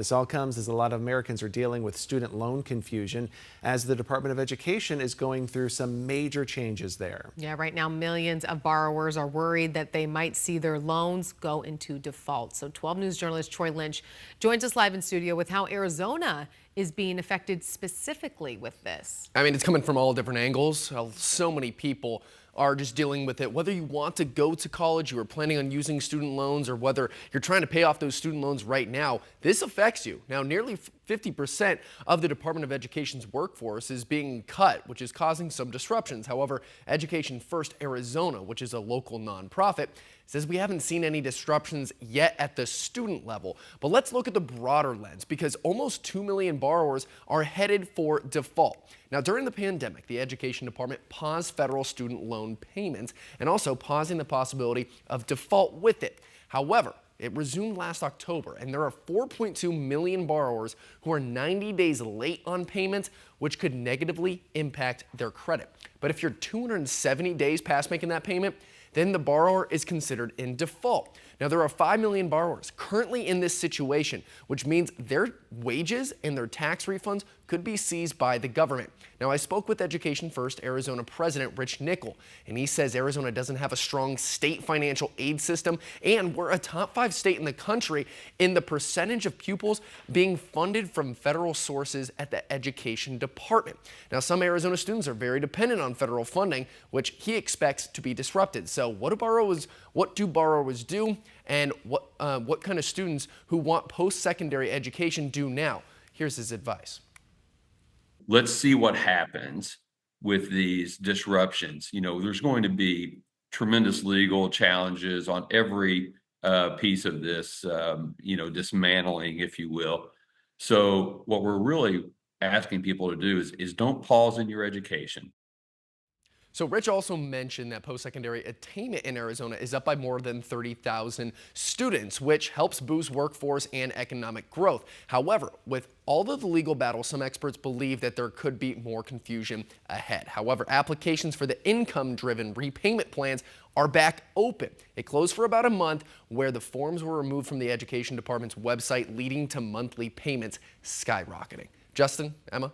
This all comes as a lot of Americans are dealing with student loan confusion as the Department of Education is going through some major changes there. Yeah, right now millions of borrowers are worried that they might see their loans go into default. So 12 News journalist Troy Lynch joins us live in studio with how Arizona is being affected specifically with this. I mean, it's coming from all different angles. So many people are just dealing with it. Whether you want to go to college, you are planning on using student loans, or whether you're trying to pay off those student loans right now, this affects you. Now, nearly 50% of the Department of Education's workforce is being cut, which is causing some disruptions. However, Education First Arizona, which is a local nonprofit, says we haven't seen any disruptions yet at the student level. But let's look at the broader lens, because almost 2 million borrowers are headed for default. Now, during the pandemic, the Education Department paused federal student loan payments and also pausing the possibility of default with it. However, it resumed last October, and there are 4.2 million borrowers who are 90 days late on payments, which could negatively impact their credit. But if you're 270 days past making that payment, then the borrower is considered in default. Now, there are 5 million borrowers currently in this situation, which means their wages and their tax refunds could be seized by the government. Now, I spoke with Education First Arizona President Rich Nickel, and he says Arizona doesn't have a strong state financial aid system, and we're a top 5 state in the country in the percentage of pupils being funded from federal sources at the Education Department. Now, some Arizona students are very dependent on federal funding, which he expects to be disrupted. So what do borrowers do, and what kind of students who want post-secondary education do now? Here's his advice. Let's see what happens with these disruptions. There's going to be tremendous legal challenges on every piece of this, dismantling, if you will. So what we're really asking people to do is don't pause in your education. So Rich also mentioned that post-secondary attainment in Arizona is up by more than 30,000 students, which helps boost workforce and economic growth. However, with all of the legal battle, some experts believe that there could be more confusion ahead. However, applications for the income-driven repayment plans are back open. It closed for about a month, where the forms were removed from the Education Department's website, leading to monthly payments skyrocketing. Justin, Emma?